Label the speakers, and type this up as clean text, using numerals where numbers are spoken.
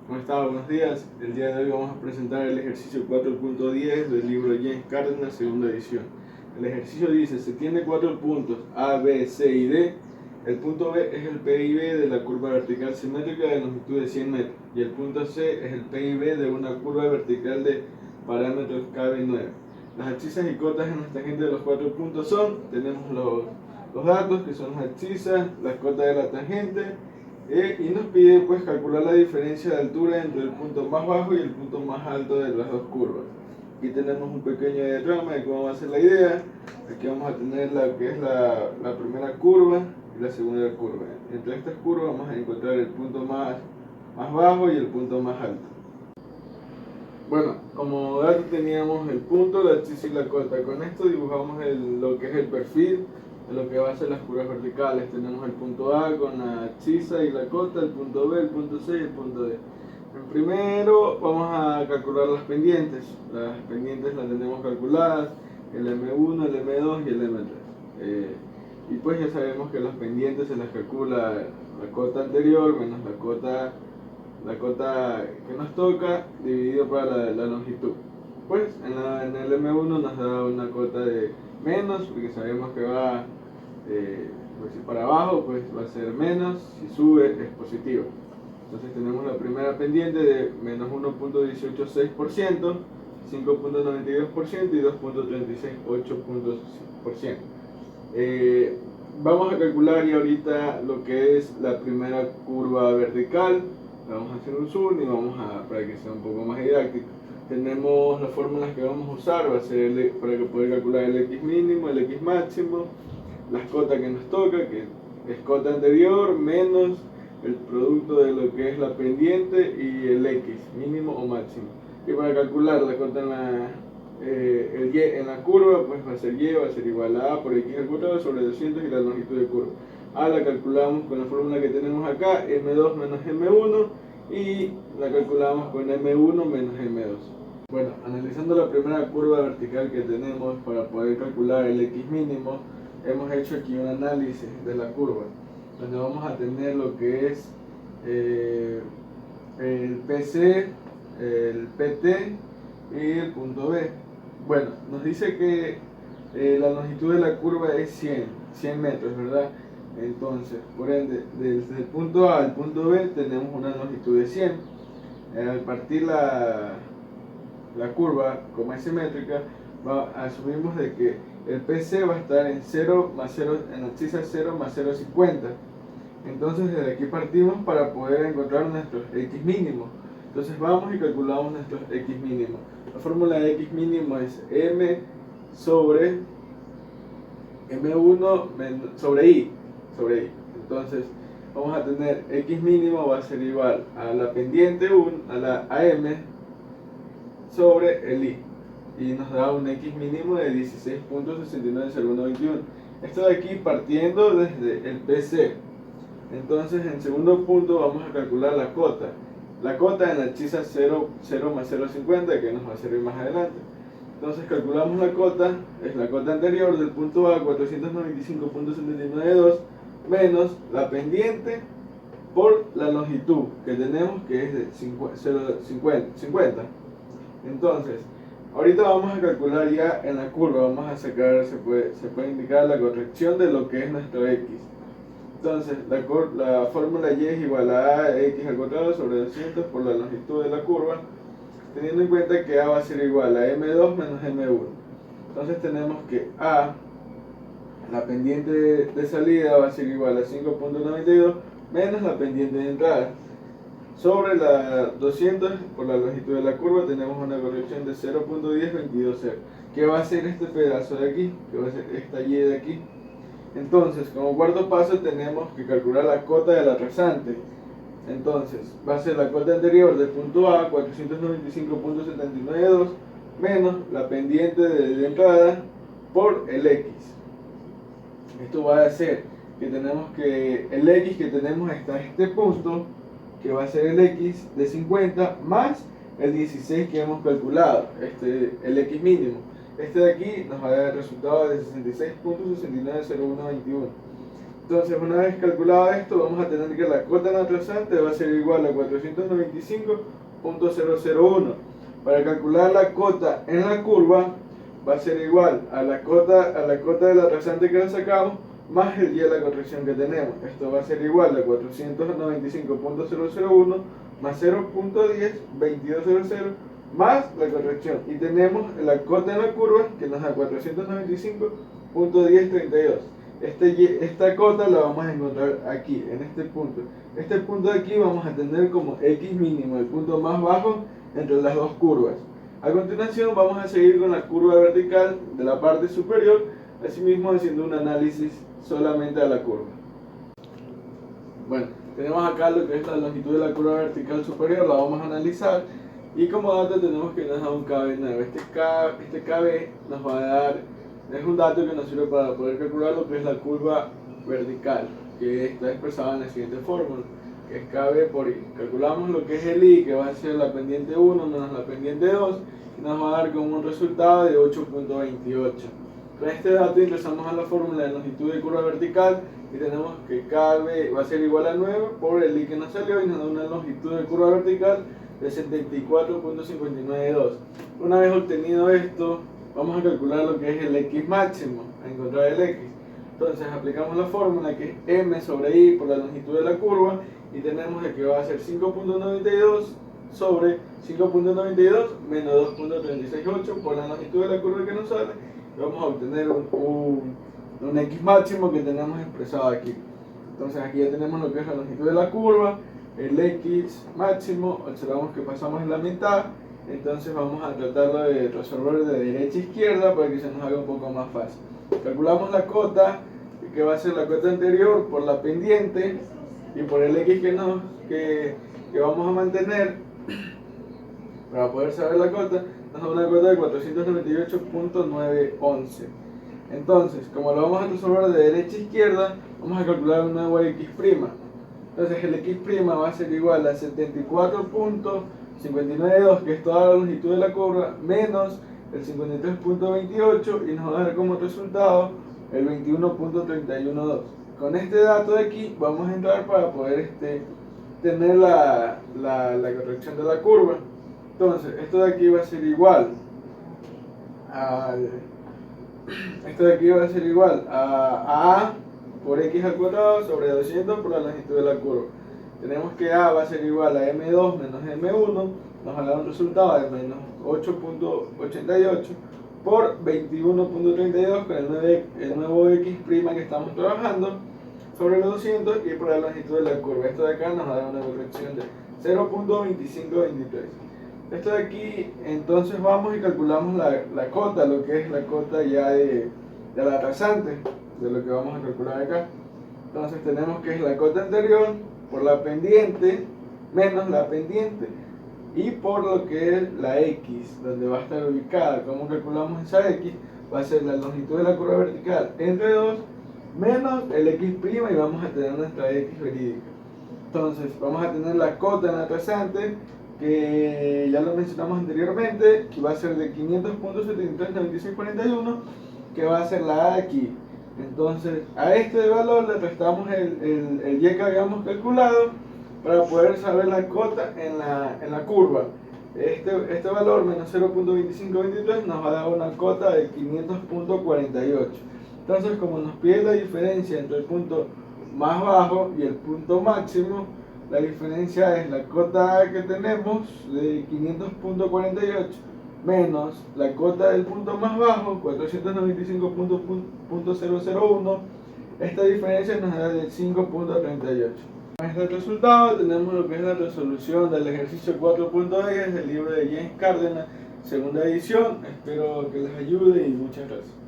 Speaker 1: ¿Cómo está? Buenos días. El día de hoy vamos a presentar el ejercicio 4.10 del libro James Cárdenas, segunda edición. El ejercicio dice, se tiene 4 puntos A, B, C y D. El punto B es el PIB de la curva vertical simétrica de longitud de 100 metros y el punto C es el PIB de una curva vertical de parámetros KB 9. Las abscisas y cotas en nuestra tangente de los 4 puntos son, tenemos los datos que son las abscisas, las cotas de la tangente, y nos pide pues calcular la diferencia de altura entre el punto más bajo y el punto más alto de las dos curvas. Aquí tenemos un pequeño diagrama de cómo va a ser la idea. Aquí vamos a tener la que es la primera curva y la segunda curva. Entre estas curvas vamos a encontrar el punto más bajo y el punto más alto. Bueno, como dato teníamos el punto, la abscisa y la cota. Con esto dibujamos lo que es el perfil de lo que va a ser las curvas verticales. Tenemos el punto A con la abscisa y la cota, el punto B, el punto C y el punto D. Primero vamos a calcular las pendientes. Las pendientes las tenemos calculadas, el M1, el M2 y el M3. Y pues ya sabemos que las pendientes se las calcula la cota anterior menos la cota que nos toca dividido por la longitud. Pues en el M1 nos da una cota de menos, porque sabemos que va, pues si para abajo pues va a ser menos, si sube es positivo. Entonces tenemos la primera pendiente de menos 1.186%, 5.92% y 2.368%. Vamos a calcular ya ahorita lo que es la primera curva vertical. Vamos a hacer un zoom y para que sea un poco más didáctico. Tenemos las fórmulas que vamos a usar, va a ser para que poder calcular el X mínimo, el X máximo, las cotas que nos toca, que es cota anterior menos el producto de lo que es la pendiente y el X, mínimo o máximo. Y para calcular la cota el Y en la curva, pues va a ser Y, va a ser igual a por X al cuadrado sobre 200 y la longitud de curva. A la calculamos con la fórmula que tenemos acá, M2 menos M1, y la calculamos con M1 menos M2. Bueno, analizando la primera curva vertical que tenemos para poder calcular el X mínimo, hemos hecho aquí un análisis de la curva, donde vamos a tener lo que es el PC, el PT y el punto B. Bueno, nos dice que la longitud de la curva es 100 metros, ¿verdad? Entonces, por ende, desde el punto A al punto B tenemos una longitud de 100. Al partir la curva como es simétrica, asumimos de que el PC va a estar en 0 más 0, en la abscisa 0 más 0,50. Entonces desde aquí partimos para poder encontrar nuestros X mínimos. Entonces vamos y calculamos nuestros X mínimos. La fórmula de X mínimo es M sobre M1 sobre I. Entonces vamos a tener X mínimo va a ser igual a la pendiente 1, a la AM sobre el I. Y nos da un X mínimo de 16.690121. Esto de aquí partiendo desde el PC. Entonces en segundo punto vamos a calcular la cota. La cota en la abscisa 0 más 0,50, que nos va a servir más adelante. Entonces calculamos la cota, es la cota anterior del punto A, 495.792, menos la pendiente por la longitud que tenemos, que es de 50. Entonces, ahorita vamos a calcular ya en la curva, vamos a sacar, se puede indicar la corrección de lo que es nuestro X. Entonces, la fórmula Y es igual a X al cuadrado sobre 200 por la longitud de la curva, teniendo en cuenta que A va a ser igual a M2 menos M1. Entonces tenemos que A, la pendiente de salida, va a ser igual a 5.92 menos la pendiente de entrada. Sobre la 200 por la longitud de la curva tenemos una corrección de 0.1022. ¿Qué va a ser este pedazo de aquí? ¿Qué va a ser esta Y de aquí? Entonces, como cuarto paso tenemos que calcular la cota de la rasante. Entonces, va a ser la cota anterior del punto A, 495.792, menos la pendiente de entrada por el X. Esto va a ser que tenemos que el X que tenemos hasta este punto, que va a ser el X de 50 más el 16 que hemos calculado, el X mínimo. Este de aquí nos va a dar el resultado de 66.690121. Entonces, una vez calculado esto, vamos a tener que la cota en la trazante va a ser igual a 495.001. Para calcular la cota en la curva, va a ser igual a la cota de la trazante que la sacamos, más el día de la corrección que tenemos. Esto va a ser igual a 495.001 más 0.102200 más la corrección. Y tenemos la cota en la curva que nos da 495.1032. Esta cota la vamos a encontrar aquí, en este punto. Este punto de aquí vamos a tener como X mínimo, el punto más bajo entre las dos curvas. A continuación vamos a seguir con la curva vertical de la parte superior, asimismo haciendo un análisis solamente a la curva. Bueno, tenemos acá lo que es la longitud de la curva vertical superior, la vamos a analizar. Y como dato tenemos que nos da un KB nuevo. Este KB nos va a dar, es un dato que nos sirve para poder calcular lo que es la curva vertical, que está expresada en la siguiente fórmula, que es KB por I. Calculamos lo que es el I, que va a ser la pendiente 1 menos la pendiente 2, y nos va a dar como un resultado de 8.28. Con este dato ingresamos a la fórmula de longitud de curva vertical y tenemos que KB va a ser igual a 9 por el I que nos salió y nos da una longitud de curva vertical de 74.592. Una vez obtenido esto, vamos a calcular lo que es el X máximo, a encontrar el X. Entonces aplicamos la fórmula que es M sobre I por la longitud de la curva y tenemos que va a ser 5.92 sobre 5.92 menos 2.368 por la longitud de la curva que nos sale, y vamos a obtener un X máximo que tenemos expresado aquí. Entonces aquí ya tenemos lo que es la longitud de la curva, el X máximo, observamos que pasamos en la mitad, entonces vamos a tratarlo de resolver de derecha a izquierda para que se nos haga un poco más fácil. Calculamos la cota, que va a ser la cota anterior por la pendiente y por el X que vamos a mantener para poder saber la cota, nos da una cota de 498.911. Entonces, como lo vamos a resolver de derecha a izquierda, vamos a calcular un nuevo X'. Entonces el X' va a ser igual a 74.592, que es toda la longitud de la curva, menos el 53.28 y nos va a dar como resultado el 21.312. Con este dato de aquí vamos a entrar para poder tener la corrección de la curva. Entonces esto de aquí va a ser igual a A por X al cuadrado sobre 200 por la longitud de la curva. Tenemos que A va a ser igual a M2 menos M1, nos va a dar un resultado de menos 8.88 por 21.32 con el nuevo X' que estamos trabajando sobre los 200 y por la longitud de la curva. Esto de acá nos va a dar una corrección de 0.2523. Esto de aquí, entonces vamos y calculamos la cota, lo que es la cota ya de la trazante, de lo que vamos a calcular acá. Entonces tenemos que es la cota anterior por la pendiente menos la pendiente y por lo que es la X, donde va a estar ubicada. ¿Cómo calculamos esa X? Va a ser la longitud de la curva vertical entre 2 menos el X' y vamos a tener nuestra X verídica. Entonces vamos a tener la cota en la trazante, que ya lo mencionamos anteriormente, que va a ser de 500.739641, que va a ser la A aquí. Entonces a este valor le restamos el Y que habíamos calculado para poder saber la cota en la curva. Este valor menos 0.2523 nos va a dar una cota de 500.48. Entonces, como nos pide la diferencia entre el punto más bajo y el punto máximo, la diferencia es la cota que tenemos de 500.48 menos la cota del punto más bajo, 495.001. Esta diferencia nos da de 5.38. Con este resultado tenemos lo que es la resolución del ejercicio 4.10 del libro de James Cárdenas, segunda edición. Espero que les ayude y muchas gracias.